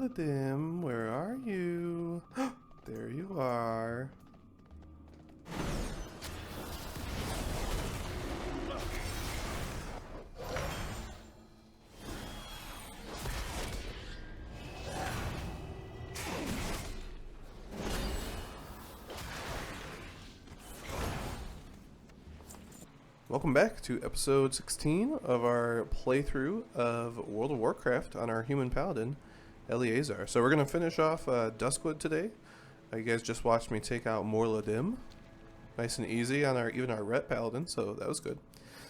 Morladim, where are you? There you are. Welcome back to episode 16 of our playthrough of World of Warcraft on our human paladin, Eleazar. So we're going to finish off Duskwood today. You guys just watched me take out Morladim. Nice and easy on even our ret paladin, so that was good.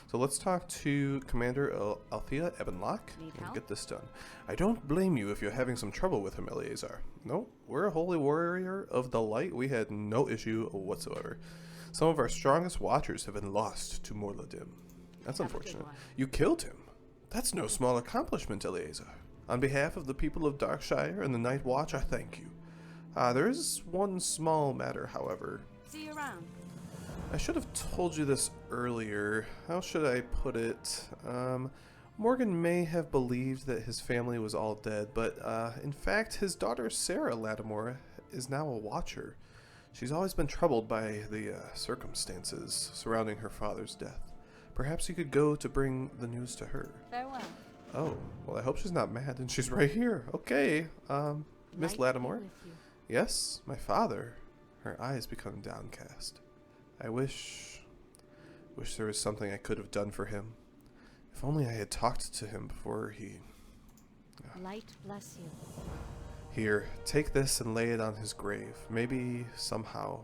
So let's talk to Commander Althea Ebenlock and get this done. I don't blame you if you're having some trouble with him, Eleazar. No, we're a holy warrior of the light. We had no issue whatsoever. Some of our strongest watchers have been lost to Morladim. That's unfortunate. You killed him. That's no small accomplishment, Eleazar. On behalf of the people of Darkshire and the Night Watch, I thank you. There is one small matter, however. See you around. I should have told you this earlier. How should I put it? Morgan may have believed that his family was all dead, but in fact, his daughter Sarah Lattimore is now a watcher. She's always been troubled by the circumstances surrounding her father's death. Perhaps you could go to bring the news to her. Farewell. Oh, well, I hope she's not mad, and she's right here. Okay, Miss Lattimore. Yes, my father. Her eyes become downcast. I wish there was something I could have done for him. If only I had talked to him before he... Light bless you. Here, take this and lay it on his grave. Maybe, somehow,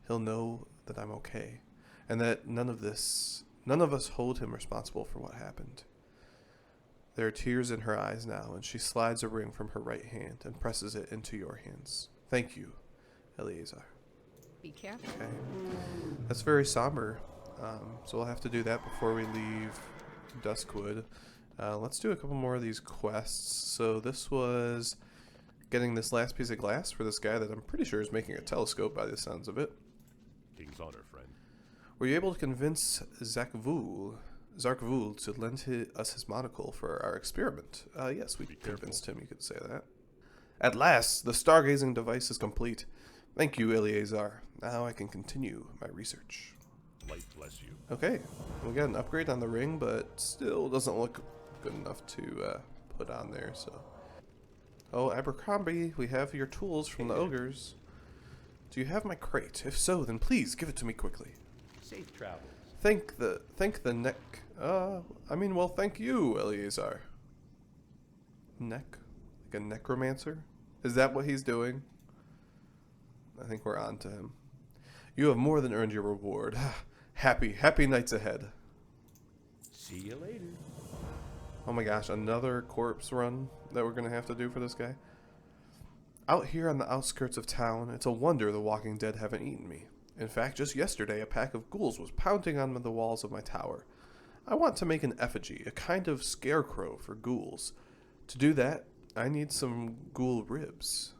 he'll know that I'm okay, and that none of us hold him responsible for what happened. There are tears in her eyes now, and she slides a ring from her right hand and presses it into your hands. Thank you, Eleazar. Be careful. Okay. That's very somber, so we'll have to do that before we leave Duskwood. Let's do a couple more of these quests. So this was... getting this last piece of glass for this guy that I'm pretty sure is making a telescope by the sounds of it. King's honor, friend. Were you able to convince Zarkvul to lend us his monocle for our experiment? Yes, we convinced him, you could say that. At last, the stargazing device is complete. Thank you, Eleazar. Now I can continue my research. Light bless you. Okay, we got an upgrade on the ring, but still doesn't look good enough to put on there, so... Oh, Abercrombie, we have your tools from the ogres. Do you have my crate? If so, then please give it to me quickly. Safe travels. Thank the neck. Well, thank you, Eleazar. Neck? Like a necromancer? Is that what he's doing? I think we're on to him. You have more than earned your reward. Happy nights ahead. See you later. Oh my gosh, another corpse run that we're going to have to do for this guy. Out here on the outskirts of town, it's a wonder the walking dead haven't eaten me. In fact, just yesterday a pack of ghouls was pounding on the walls of my tower. I want to make an effigy, a kind of scarecrow for ghouls. To do that, I need some ghoul ribs.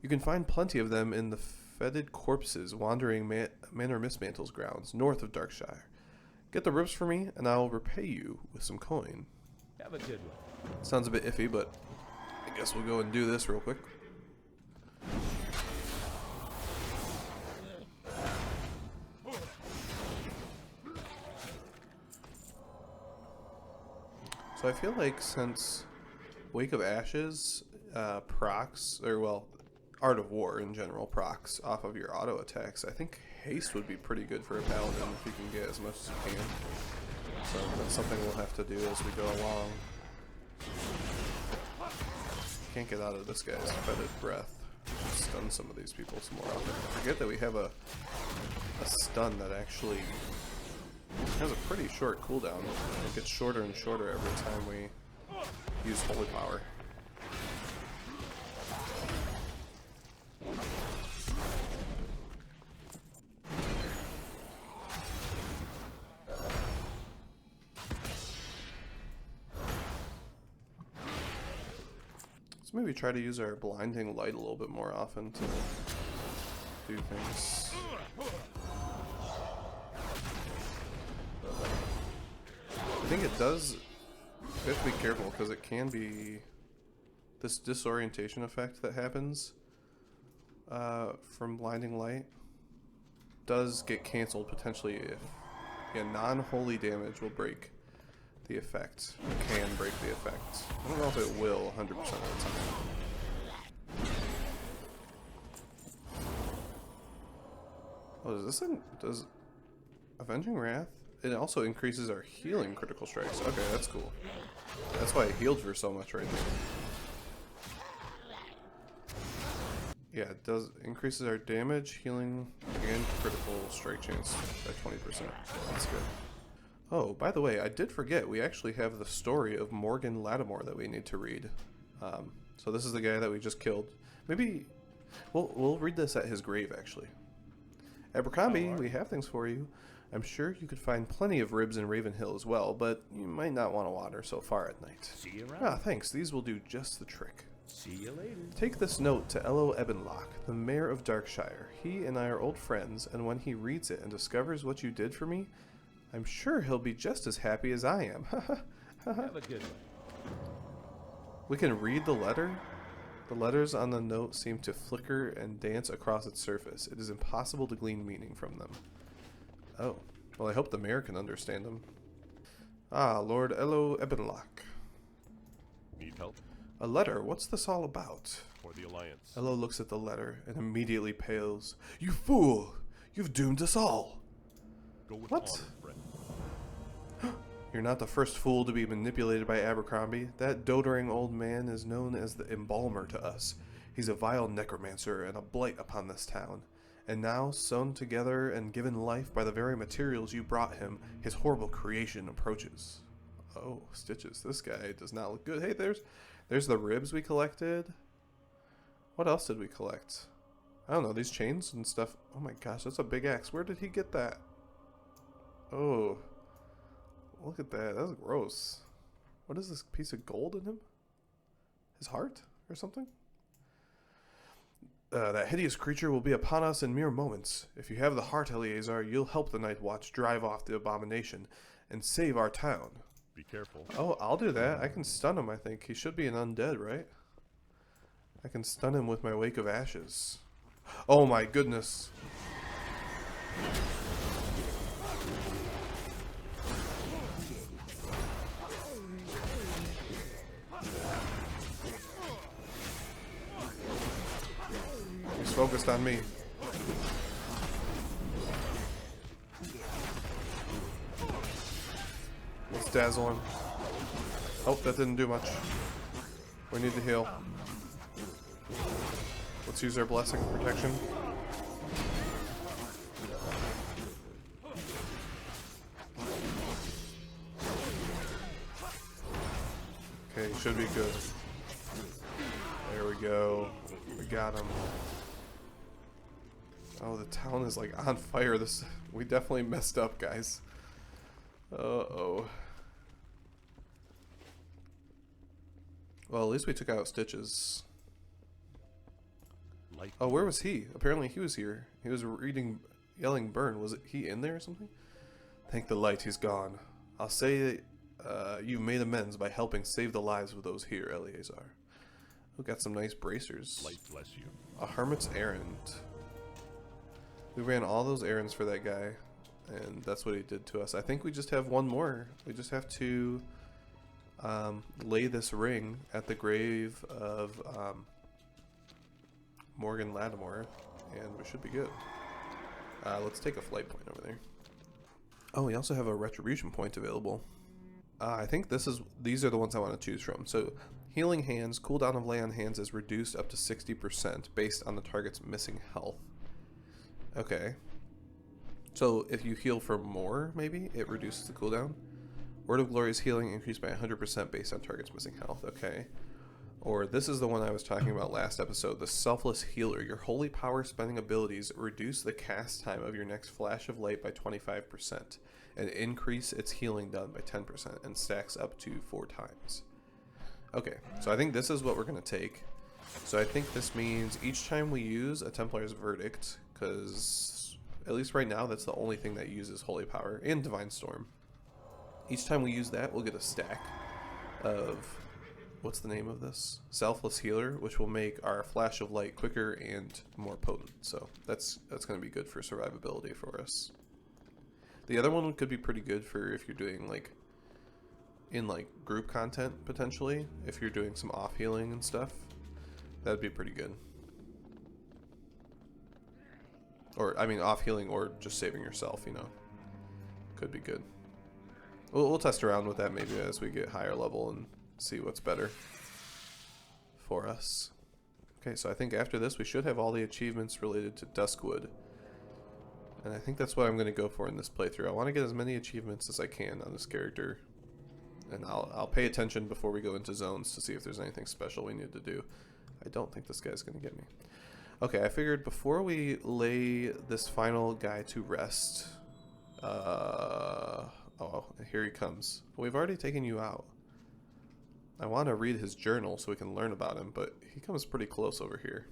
You can find plenty of them in the fetid corpses wandering Manor Mistmantle's grounds north of Darkshire. Get the ribs for me, and I'll repay you with some coin. Have a good one. Sounds a bit iffy, but I guess we'll go and do this real quick. So I feel like since Wake of Ashes procs, or well, Art of War in general procs off of your auto attacks, I think haste would be pretty good for a paladin if you can get as much as you can. So that's something we'll have to do as we go along. Can't get out of this guy's fetid breath. Stun some of these people some more often. I forget that we have a stun that actually has a pretty short cooldown. It gets shorter and shorter every time we use Holy Power. Maybe try to use our blinding light a little bit more often to do things. I think it does. We have to be careful because it can be this disorientation effect that happens from blinding light does get canceled potentially if non-holy damage will break the effect. Can break the effect. I don't know if it will 100% of the time. Oh, does Avenging Wrath? It also increases our healing critical strikes. Okay, that's cool. That's why it healed for so much right there. Yeah, it does increases our damage, healing, and critical strike chance by 20%. That's good. Oh, by the way, I did forget, we actually have the story of Morgan Lattimore that we need to read. So this is the guy that we just killed. Maybe we'll read this at his grave, actually. Abercrombie, we have things for you. I'm sure you could find plenty of ribs in Raven Hill as well, but you might not want to wander so far at night. See you around. Ah, thanks. These will do just the trick. See you later. Take this note to Ello Ebenlock, the mayor of Darkshire. He and I are old friends, and when he reads it and discovers what you did for me, I'm sure he'll be just as happy as I am. Have a good one. We can read the letter. The letters on the note seem to flicker and dance across its surface. It is impossible to glean meaning from them. Oh, well, I hope the mayor can understand them. Ah, Lord Ello Ebenlock. Need help? A letter? What's this all about? For the Alliance. Ello looks at the letter and immediately pales. You fool! You've doomed us all! Go with What? honor, friend. You're not the first fool to be manipulated by Abercrombie. That doddering old man is known as the Embalmer to us. He's a vile necromancer and a blight upon this town. And now, sewn together and given life by the very materials you brought him, his horrible creation approaches. Oh, Stitches, this guy does not look good. Hey, there's the ribs we collected. What else did we collect? I don't know, these chains and stuff. Oh my gosh, that's a big axe. Where did he get that? Oh, look at that. That's gross. What is this piece of gold in him? His heart or something? That hideous creature will be upon us in mere moments. If you have the heart, Eleazar, you'll help the Night Watch drive off the abomination and save our town. Be careful. Oh, I'll do that. I can stun him, I think. He should be an undead, right? I can stun him with my Wake of Ashes. Oh my goodness. He's focused on me. Let's dazzle him. Oh, that didn't do much. We need to heal. Let's use our blessing protection. Okay, should be good. There we go. We got him. Oh, the town is like on fire. We definitely messed up, guys. Uh-oh. Well, at least we took out Stitches. Oh, where was he? Apparently he was here. He was yelling burn. Was he in there or something? Thank the light, he's gone. I'll say you've made amends by helping save the lives of those here, Eleazar. We got some nice bracers. Light bless you. A hermit's errand. We ran all those errands for that guy, and that's what he did to us. I think we just have one more. We just have to lay this ring at the grave of Morgan Lattimore, and we should be good. Let's take a flight point over there. Oh, we also have a retribution point available. I think these are the ones I want to choose from. So, healing hands, cooldown of lay on hands is reduced up to 60% based on the target's missing health. Okay. So, if you heal for more, maybe, it reduces the cooldown. Word of Glory's healing increased by 100% based on target's missing health. Okay. Or this is the one I was talking about last episode, the Selfless Healer. Your holy power spending abilities reduce the cast time of your next flash of light by 25% and increase its healing done by 10% and stacks up to 4 times. Okay, so I think this is what we're going to take. So I think this means each time we use a Templar's Verdict, because at least right now that's the only thing that uses holy power, and Divine Storm. Each time we use that, we'll get a stack of what's the name of this? Selfless Healer, which will make our Flash of Light quicker and more potent. So that's going to be good for survivability for us. The other one could be pretty good for if you're doing like in like group content potentially. If you're doing some off healing and stuff, that'd be pretty good. Or I mean off healing or just saving yourself, you know, could be good. We'll test around with that maybe as we get higher level and see what's better for us. Okay, so I think after this we should have all the achievements related to Duskwood. And I think that's what I'm going to go for in this playthrough. I want to get as many achievements as I can on this character. And I'll pay attention before we go into zones to see if there's anything special we need to do. I don't think this guy's going to get me. Okay, I figured before we lay this final guy to rest... oh, here he comes. We've already taken you out. I want to read his journal so we can learn about him, but he comes pretty close over here.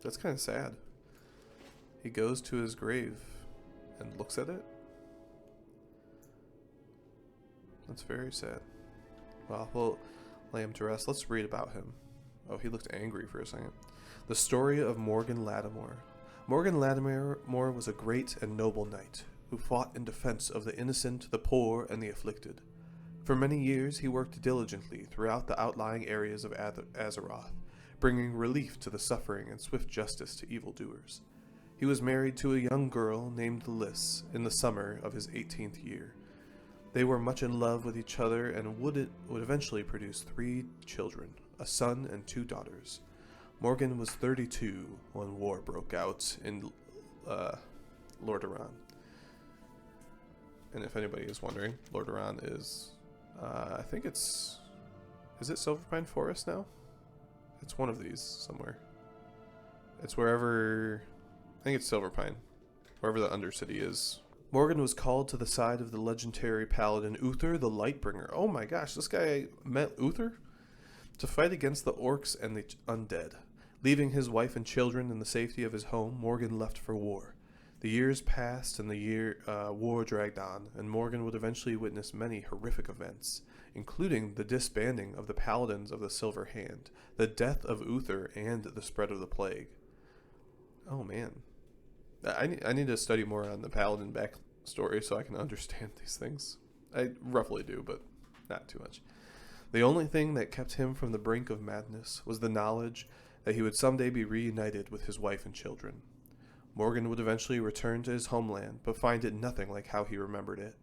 That's kind of sad. He goes to his grave and looks at it. That's very sad. Well, we'll lay him to rest. Let's read about him. Oh, he looked angry for a second. The story of Morgan Lattimore. Morgan Lattimore was a great and noble knight who fought in defense of the innocent, the poor, and the afflicted. For many years he worked diligently throughout the outlying areas of Azeroth, bringing relief to the suffering and swift justice to evildoers. He was married to a young girl named Liss in the summer of his 18th year. They were much in love with each other and would eventually produce 3 children, a son and 2 daughters. Morgan was 32 when war broke out in Lordaeron. And if anybody is wondering, Lordaeron is, I think it's, is it Silverpine Forest now? It's one of these somewhere. It's wherever, I think it's Silverpine, wherever the Undercity is. Morgan was called to the side of the legendary paladin Uther the Lightbringer. Oh my gosh, this guy met Uther? To fight against the orcs and the undead. Leaving his wife and children in the safety of his home, Morgan left for war. The years passed and the war dragged on, and Morgan would eventually witness many horrific events, including the disbanding of the Paladins of the Silver Hand, the death of Uther, and the spread of the plague. Oh man. I need to study more on the Paladin backstory so I can understand these things. I roughly do, but not too much. The only thing that kept him from the brink of madness was the knowledge that he would someday be reunited with his wife and children. Morgan would eventually return to his homeland, but find it nothing like how he remembered it.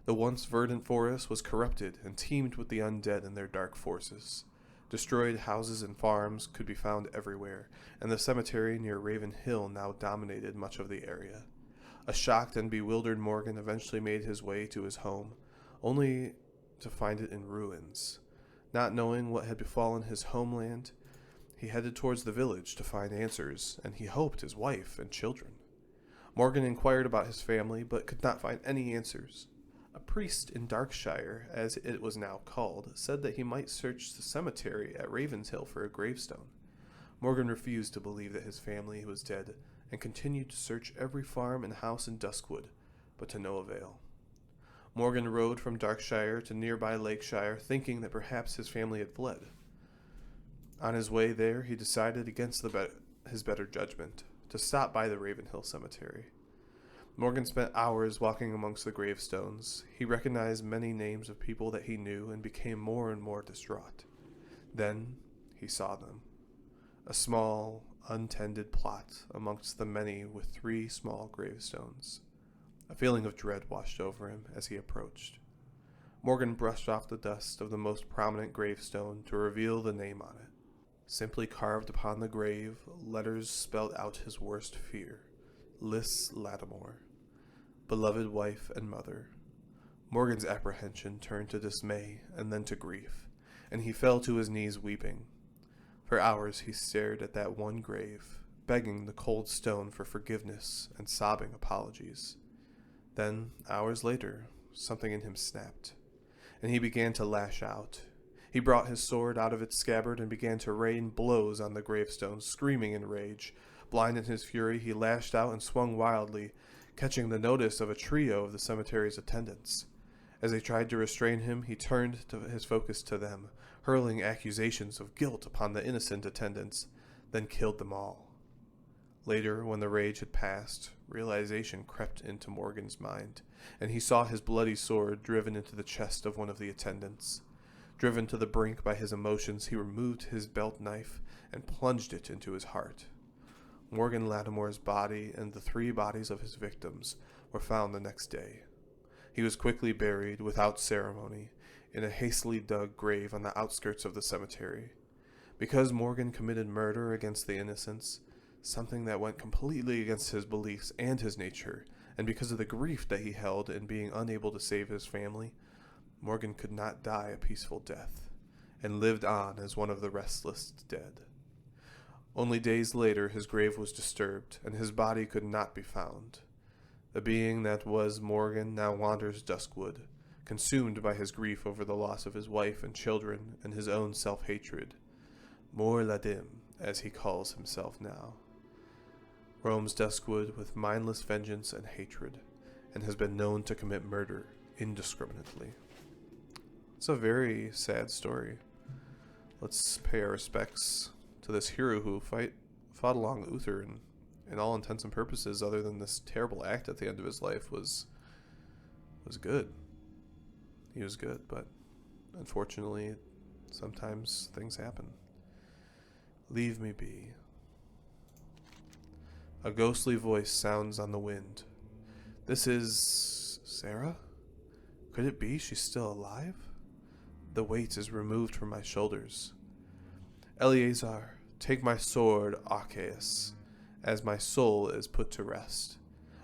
The once verdant forest was corrupted and teemed with the undead and their dark forces. Destroyed houses and farms could be found everywhere, and the cemetery near Raven Hill now dominated much of the area. A shocked and bewildered Morgan eventually made his way to his home, only to find it in ruins. Not knowing what had befallen his homeland, he headed towards the village to find answers, and he hoped his wife and children. Morgan inquired about his family, but could not find any answers. A priest in Darkshire, as it was now called, said that he might search the cemetery at Ravenshill for a gravestone. Morgan refused to believe that his family was dead, and continued to search every farm and house in Duskwood, but to no avail. Morgan rode from Darkshire to nearby Lakeshire, thinking that perhaps his family had fled. On his way there, he decided against his better judgment, to stop by the Ravenhill Cemetery. Morgan spent hours walking amongst the gravestones. He recognized many names of people that he knew and became more and more distraught. Then he saw them. A small, untended plot amongst the many with 3 small gravestones. A feeling of dread washed over him as he approached. Morgan brushed off the dust of the most prominent gravestone to reveal the name on it. Simply carved upon the grave, letters spelled out his worst fear. Liss Lattimore. Beloved wife and mother. Morgan's apprehension turned to dismay and then to grief, and he fell to his knees weeping. For hours he stared at that one grave, begging the cold stone for forgiveness and sobbing apologies. Then, hours later, something in him snapped, and he began to lash out. He brought his sword out of its scabbard and began to rain blows on the gravestone, screaming in rage. Blind in his fury, he lashed out and swung wildly, catching the notice of a trio of the cemetery's attendants. As they tried to restrain him, he turned his focus to them, hurling accusations of guilt upon the innocent attendants, then killed them all. Later, when the rage had passed, realization crept into Morgan's mind, and he saw his bloody sword driven into the chest of one of the attendants. Driven to the brink by his emotions, he removed his belt knife and plunged it into his heart. Morgan Lattimore's body and the 3 bodies of his victims were found the next day. He was quickly buried, without ceremony, in a hastily dug grave on the outskirts of the cemetery. Because Morgan committed murder against the innocents, something that went completely against his beliefs and his nature, and because of the grief that he held in being unable to save his family, Morgan could not die a peaceful death, and lived on as one of the restless dead. Only days later his grave was disturbed, and his body could not be found. The being that was Morgan now wanders Duskwood, consumed by his grief over the loss of his wife and children and his own self-hatred. Mor Ladim, as he calls himself now, roams Duskwood with mindless vengeance and hatred, and has been known to commit murder indiscriminately. It's a very sad story. Let's pay our respects to this hero who fought along Uther, and in all intents and purposes, other than this terrible act at the end of his life, was good. He was good, but unfortunately, sometimes things happen. Leave me be. A ghostly voice sounds on the wind. This is Sarah? Could it be she's still alive? The weight is removed from my shoulders. Eleazar, take my sword, Arceus, as my soul is put to rest.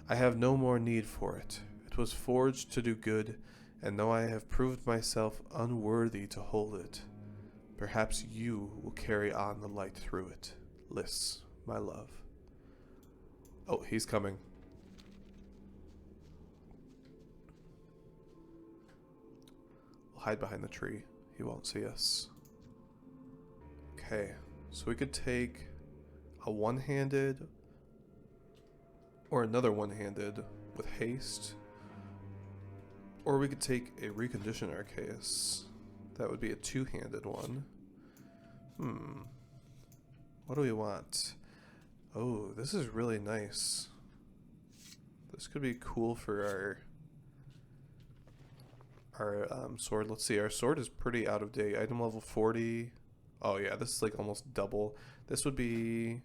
I have no more need for it. It was forged to do good, and though I have proved myself unworthy to hold it, perhaps you will carry on the light through it. Lys, my love. Oh, he's coming. We'll hide behind the tree. He won't see us. Okay, so we could take a one-handed or another one-handed with haste, or we could take a reconditioned Arceus. That would be a two-handed one. What do we want? Oh, this is really nice. This could be cool for our sword. Let's see, our sword is pretty out of date. Item level 40. Oh yeah, this is like almost double. This would be,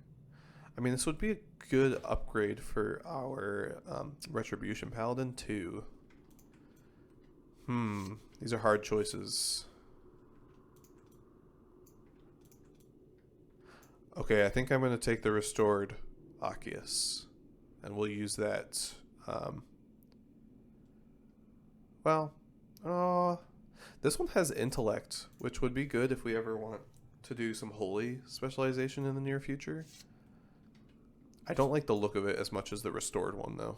I mean, this would be a good upgrade for our Retribution Paladin too. These are hard choices. Okay, I think I'm going to take the restored Arceus, and we'll use that. This one has intellect, which would be good if we ever want to do some holy specialization in the near future. I don't like the look of it as much as the restored one, though.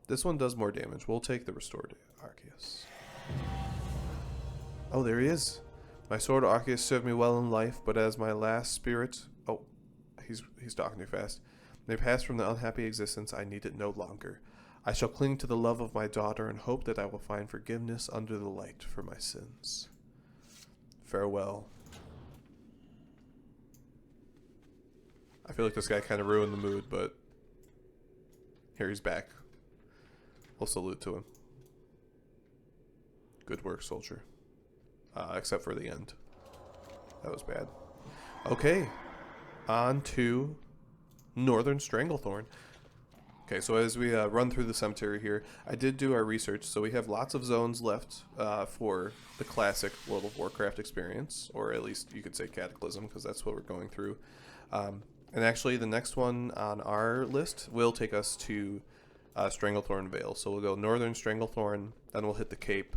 This one does more damage. We'll take the restored Arceus. Oh, there he is. My sword Arceus served me well in life, but as my last spirit... Oh, he's talking too fast. May pass from the unhappy existence, I need it no longer. I shall cling to the love of my daughter and hope that I will find forgiveness under the light for my sins. Farewell. I feel like this guy kind of ruined the mood, but here he's back. We'll salute to him. Good work, soldier. Except for the end. That was bad. Okay. On to Northern Stranglethorn. Okay, so as we run through the cemetery here, I did do our research, so we have lots of zones left for the classic World of Warcraft experience, or at least you could say Cataclysm, because that's what we're going through. And actually, the next one on our list will take us to Stranglethorn Vale. So we'll go Northern Stranglethorn, then we'll hit the Cape,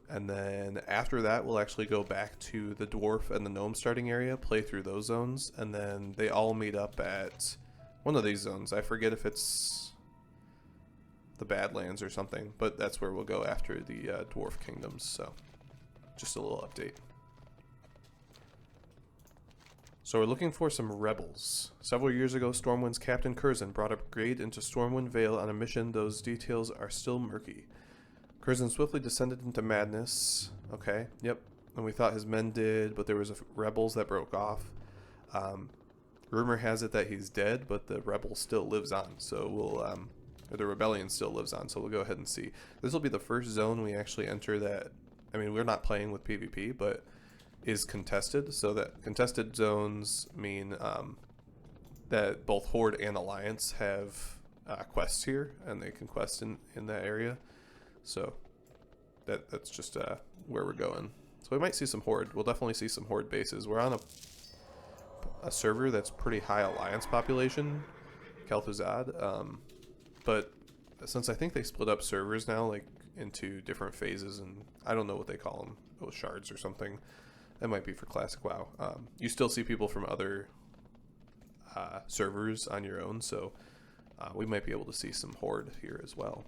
and then after that, we'll actually go back to the Dwarf and the Gnome starting area, play through those zones, and then they all meet up at one of these zones. I forget if it's the Badlands or something, but that's where we'll go after the Dwarf Kingdoms, so just a little update. So we're looking for some rebels. Several years ago, Stormwind's Captain Curzon brought a brigade into Stormwind Vale on a mission. Those details are still murky. Curzon swiftly descended into madness. Okay, yep. And we thought his men did, but there was rebels that broke off. Rumor has it that he's dead, but the rebel still lives on. So we'll, or the rebellion still lives on. So we'll go ahead and see. This will be the first zone we actually enter that. I mean, we're not playing with PvP, but is contested. So that contested zones mean that both Horde and Alliance have quests here, and they can quest in that area. So that's just where we're going. So we might see some Horde. We'll definitely see some Horde bases. We're on a server that's pretty high Alliance population, Kel'Thuzad. But since I think they split up servers now, like into different phases, and I don't know what they call them, shards or something. That might be for Classic WoW. You still see people from other servers on your own, so we might be able to see some Horde here as well.